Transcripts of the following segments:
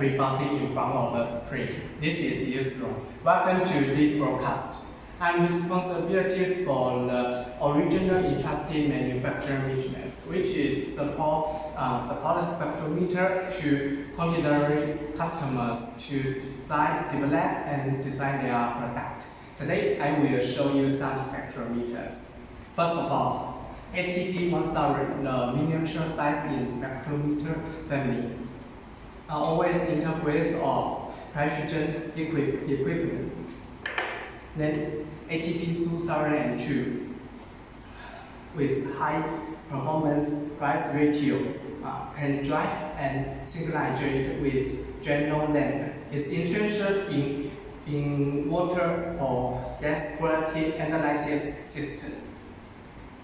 Everybody in front of the screen. This is Yusro. Welcome to the broadcast. I'm responsibility for the original entrusted manufacturing business, which is support the spectrometer to consider customers to develop and design their product. Today, I will show you some spectrometers. First of all, ATP 1000, the miniature size in spectrometer family. Always integrates of precision equipment. Then ATP 2002 with high performance price ratio can drive and synchronize with general lamp. It's essential in water or gas quality analysis system.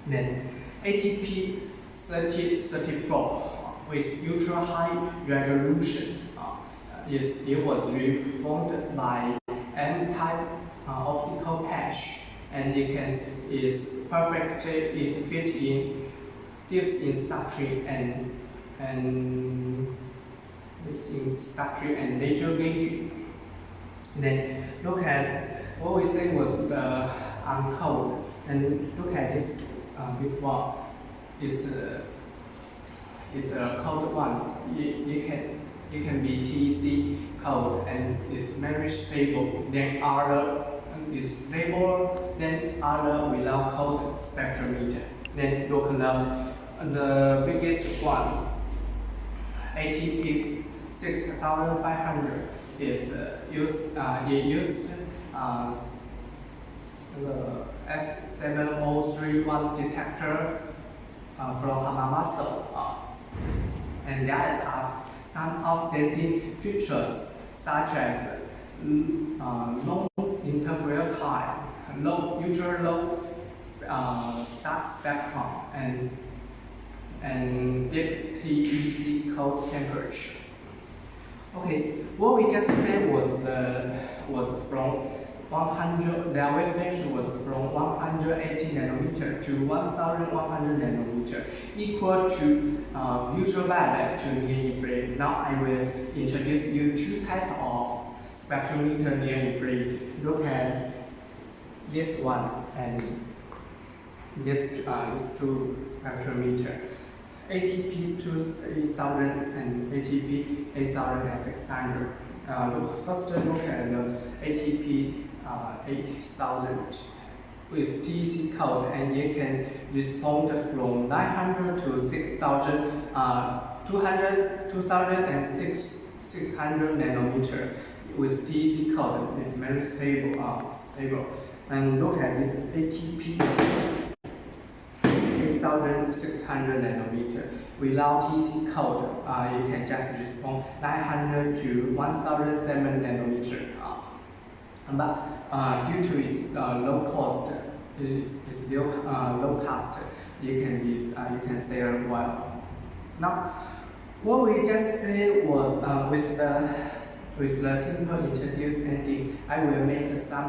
Then ATP 3034 with ultra high resolution. It was reformed by M-type optical patch, and is perfectly fit in dips in structure and laser gauge. Then look at what we say was on code, and look at this big one. It's a code one. It can be TEC code and it's very stable. Then other is stable. Then other without code spectrometer. Then look at the biggest one. ATP 6500 is used the S7031 detector from Hamamatsu. And that has some outstanding features such as long interval time, ultra low dark spectrum, and deep TEC cold temperature. Okay, what we just said was from 100. Their wavelength was from 180 nanometer to 1,100 nanometer, equal to ultraviolet to near-infrared. Now I will introduce you two types of spectrometer near-infrared. Look at this one and this two spectrometer. ATP 2000 and ATP 8600. First look at the ATP 8000 with TEC code, and it can respond from 900 to 6000, 2000 and 600 nanometer with TEC code. It's very stable. And look at this ATP 8600 nanometer. Without TEC code, it can just respond 900 to 1007 nanometer. But due to its low cost, low cost, you can sell well. Now, what we just said was with the simple introduce ending, I will make some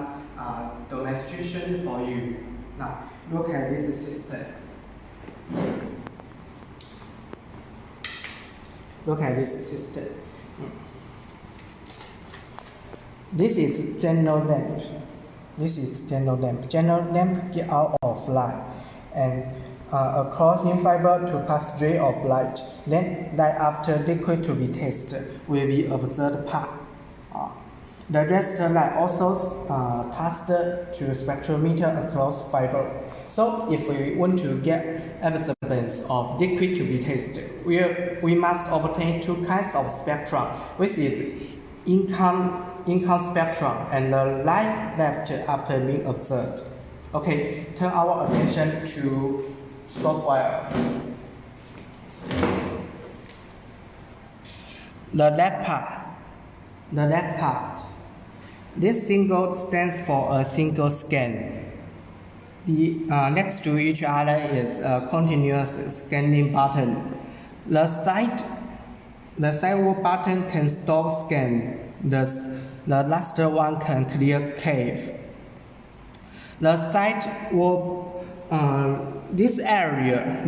demonstration for you. Now, look at this system. Look at this system. This is general lamp. General lamp get out of light, and a crossing fiber to pass ray of light. Then, light after liquid to be tested will be observed part. The rest light also passed to spectrometer across fiber. So, if we want to get evidence of liquid to be tested, we must obtain two kinds of spectrum, which is income spectrum and the light left after being observed. Okay, turn our attention to software. The left part. This single stands for a single scan. The next to each other is a continuous scanning button. The sidewall button can stop scan. The last one can clear cave. The sidewall, this area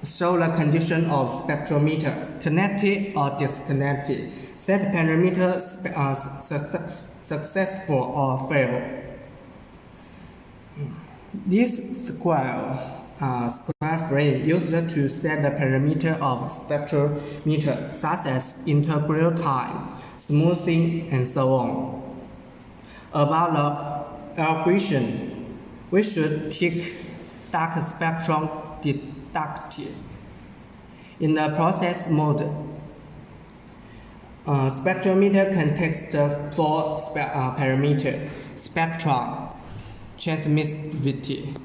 show the condition of spectrometer, connected or disconnected. Set parameter successful or fail. This square frame used to set the parameter of spectrometer, such as integral time, smoothing, and so on. About the algorithm, we should take dark spectrum deducted. In the process mode, spectrometer contains the four parameters: spectral, transmissivity,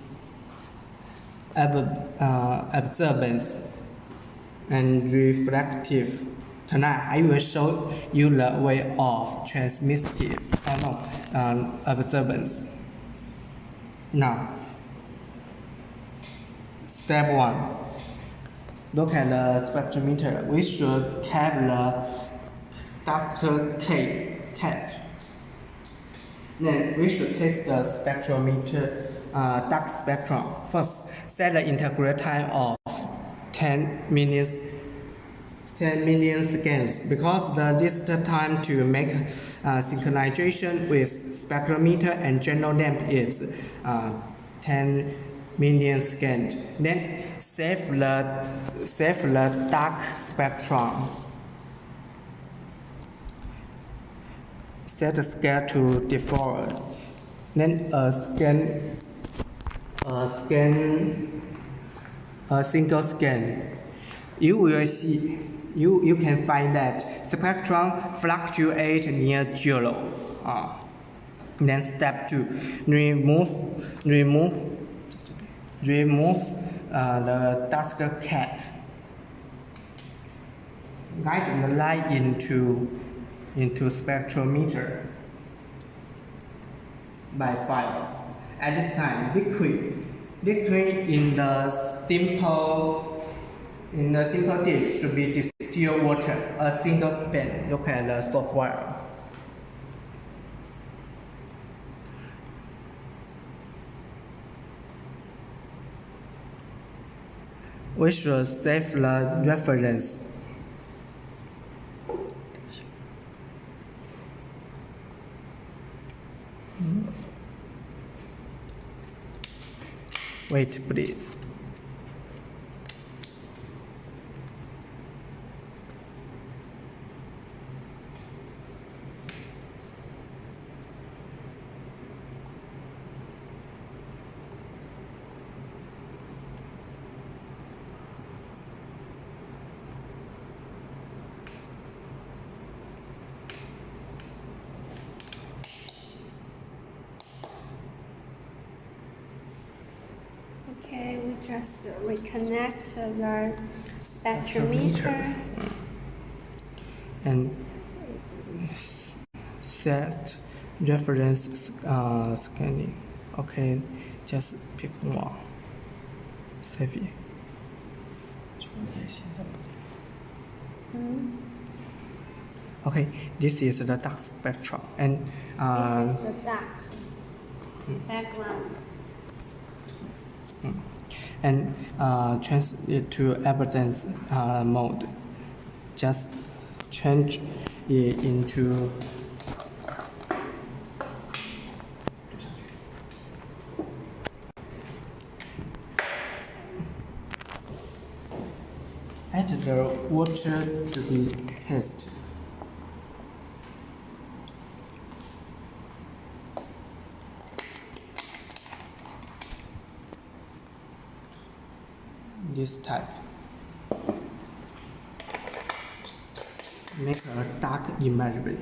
observance, and reflective. Tonight, I will show you the way of transmissive observance. Now, step 1. Look at the spectrometer. We should have the dust cap. Then we should test the spectrometer dark spectrum. First, set the integral time of 10 million seconds, because this time to make synchronization with spectrometer and general length is 10 million seconds. Then save the dark spectrum. Set the scale to default. Then a single scan. You will see. You can find that spectrum fluctuate near 0. Then step 2, remove the dust cap. Guide the light into spectrometer by fire. At this time, liquid in the simple dish should be distilled water, a single span. Look at the software. We should save the reference. Wait, please. Okay, we just reconnect the spectrometer and set reference scanning. Okay, just pick one. Save it. Okay, this is the dark spectrum, and this is the dark background. And change it to evidence mode. Just change it into add the water to be tested. This type. Make a dark imagery.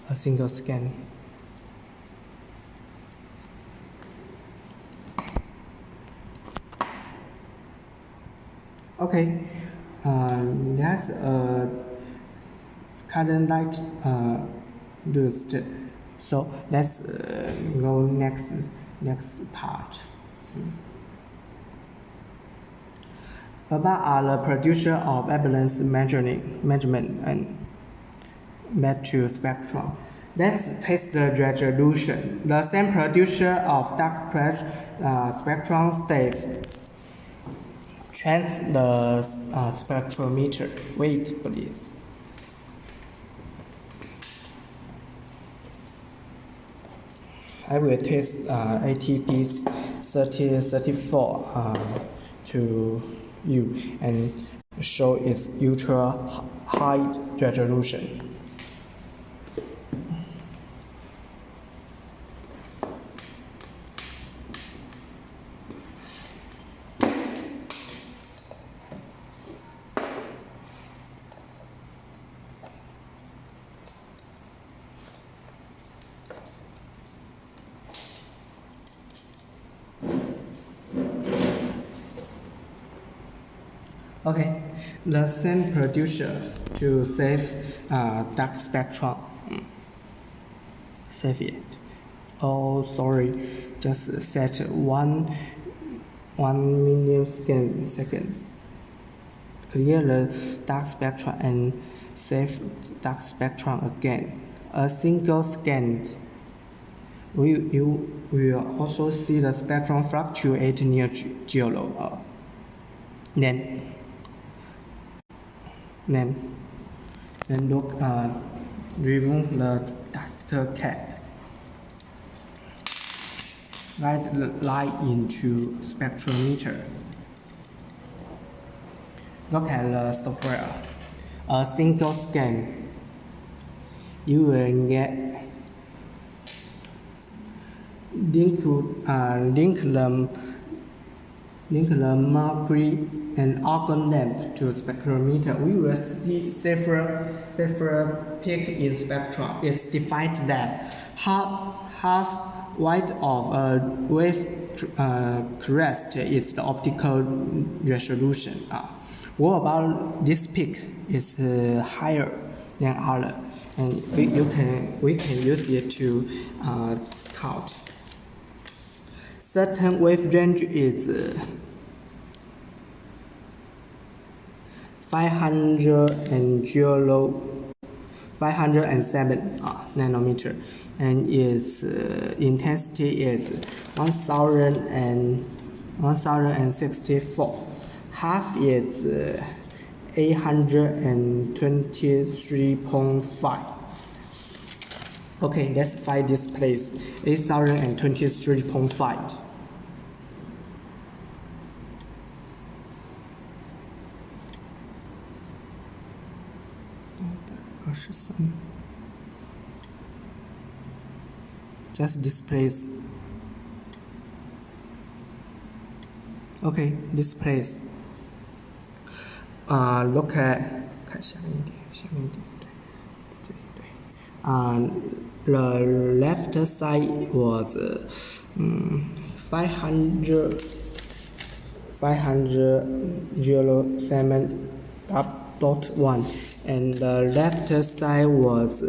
A single scan. Okay, that's a current light used. So let's go next part. Above are the producer of evidence measurement and match spectrum. Let's test the resolution. The same producer of dark pressure spectrum state. Change the spectrometer. Wait, please. I will test ATD 3034 to you and show its ultra high resolution. Okay, the same producer to save dark spectrum. Save it. Oh, sorry, just set 1 million seconds. Clear the dark spectrum and save dark spectrum again. A single scan. You will also see the spectrum fluctuate near zero. Then look, remove the dust cap. Write the line into spectrometer. Look at the software. A single scan. You will get link the mercury and argon lamp to spectrometer. We will see several peak in spectrum. It's defined that half white of a wave crest is the optical resolution. What about this peak is higher than other, and we can use it to count. Certain wave range is 507 nanometer, and its intensity is 1064. Half is 823.5. Okay, let's find this place. 8023.5. Just this place. Okay, this place. Look at 看下面一点，下面一点，对。The left side was 507.1, and the left side was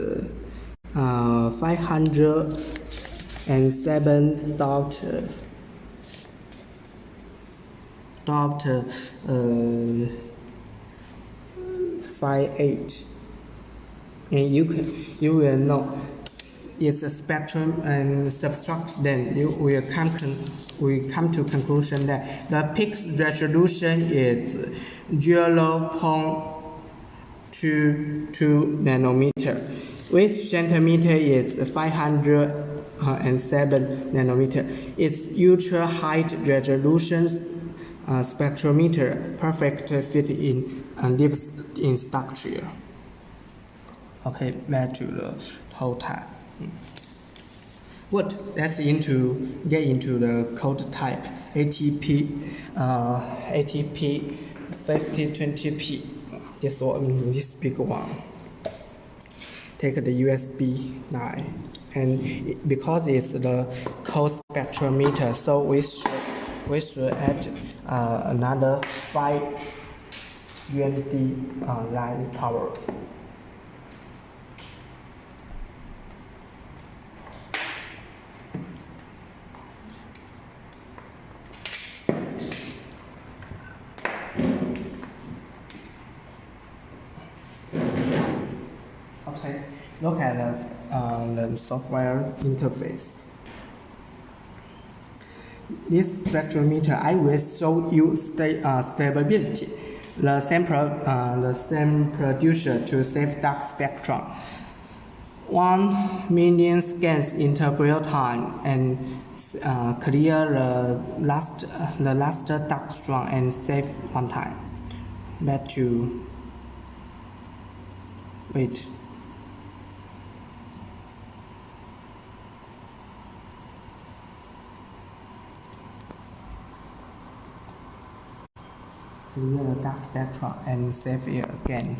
507.58, and you will know it's a spectrum and subtract. Then you will come to conclusion that the peak resolution is 0.22 nanometer. With centimeter is 507 nanometer. Its ultra high resolution spectrometer perfect fit in lips in structure. Okay, back to the whole type. Let's get into the code type ATP 5020P. This big one. Take the USB line, and because it's the code spectrometer, so we should add another 5 UND line power. Okay, look at the the software interface. This spectrometer, I will show you stability. The same producer to save dark spectrum. 1 million scans integral time and clear the last dark strand and save one time. Back to wait. Clear the dark spectrum and save it again.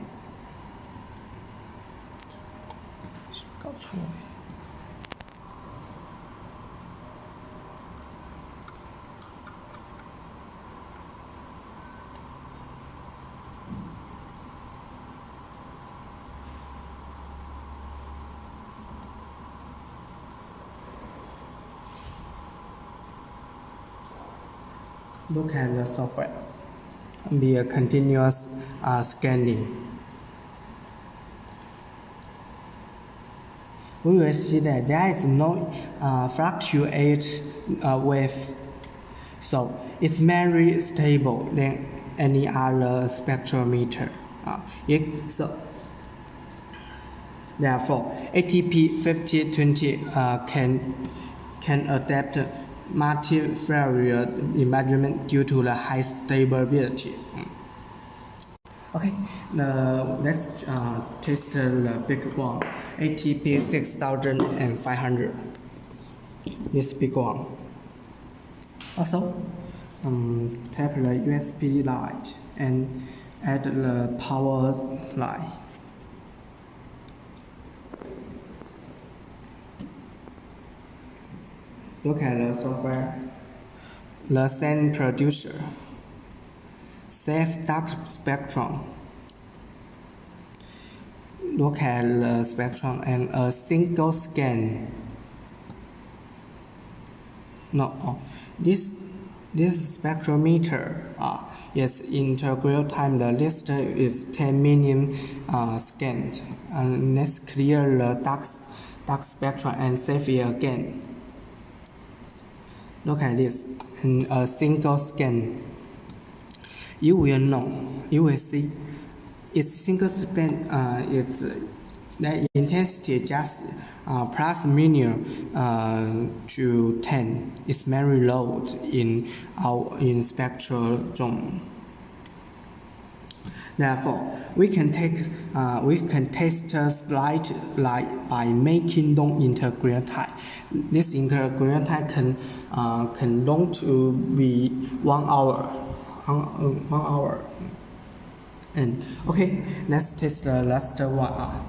搞错了。Look at the software. Be a continuous scanning. We will see that there is no fluctuate wave, so it's very stable than any other spectrometer. Therefore, ATP 5020 can adapt multivariate measurement due to the high stability. Okay, let's test the big one, ATP 6500. This big one. Also, tap the USB light and add the power line. Look at the software. The same producer. Save dark spectrum. Look at the spectrum and a single scan. No, this spectrometer is integral time. The list is 10 million scans. And let's clear the dark spectrum and save it again. Look at this, in a single scan. You will know, you will see, its single scan, the intensity just plus minus to 10. It's very low in spectral zone. Therefore, we can test light by making long integral time. This integral time can long to be 1 hour. 1 hour. And okay, let's test the last one.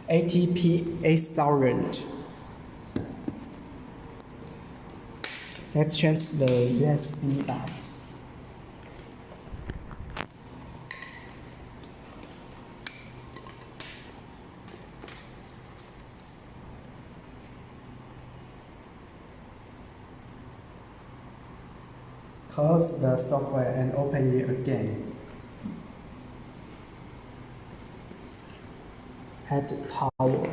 ATP 8000. Let's change the USB line. Close the software and open it again. Add power.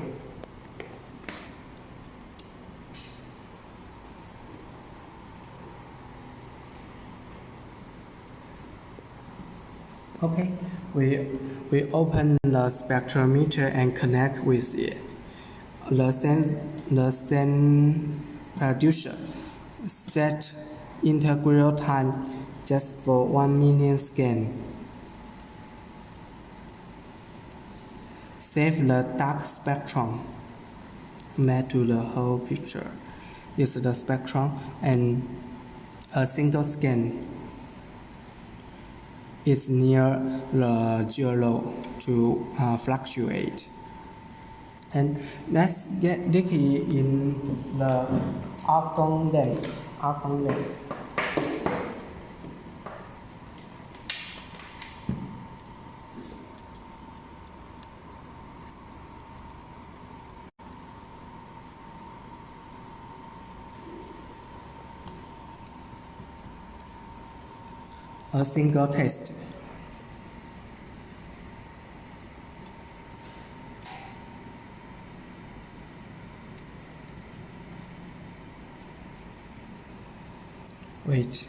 Okay, we open the spectrometer and connect with it. The same producer set integral time just for 1 million scan. Save the dark spectrum. Match to the whole picture. Is the spectrum and a single scan is near the 0 to fluctuate. And let's get Dicky in the argon lamp. A single test. Wait.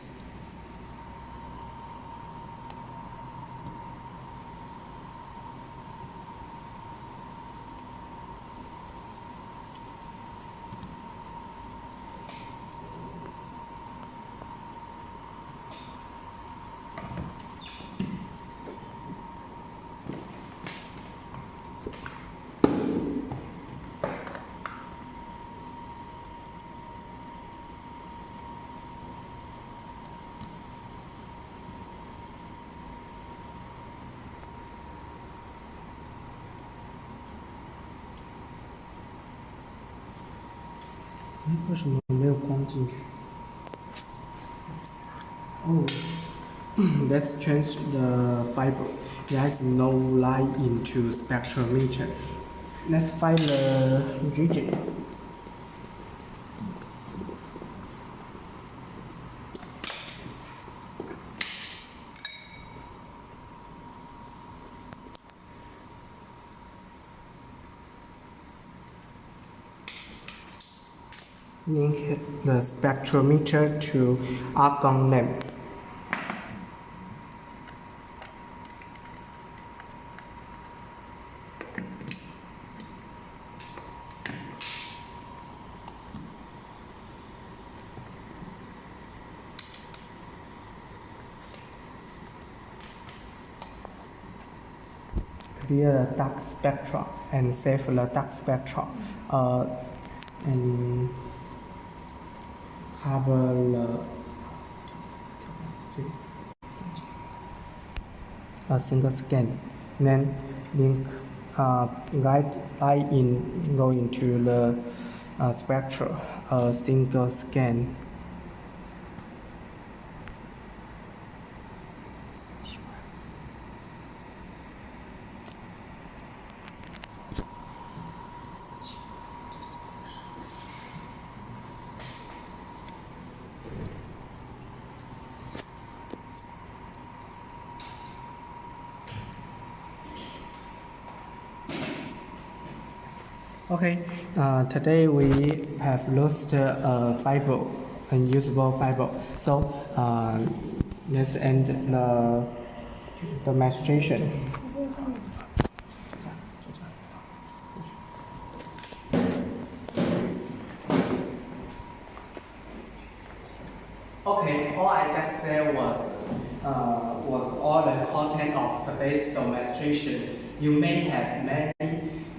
Oh, let's change the fiber. There's no light into spectrometer. Let's find the region. Link the spectrometer to argon lamp. Clear the dark spectrum and save the dark spectrum. And cover a single scan. Then link light in go into the spectral single scan. Okay, today we have lost fiber, unusable fiber. So let's end the demonstration. Okay, all I just said was all the content of today's demonstration. You may have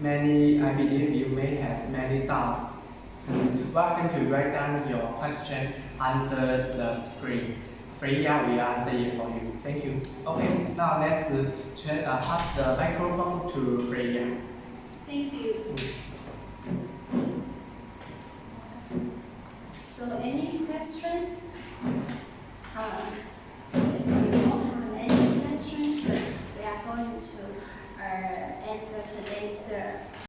many, I believe you may have many doubts. Welcome to write down your question under the screen. Freya will answer it for you. Thank you. Okay, now let's pass the microphone to Freya. Thank you. So any questions? If you don't have any questions, we are going to end today's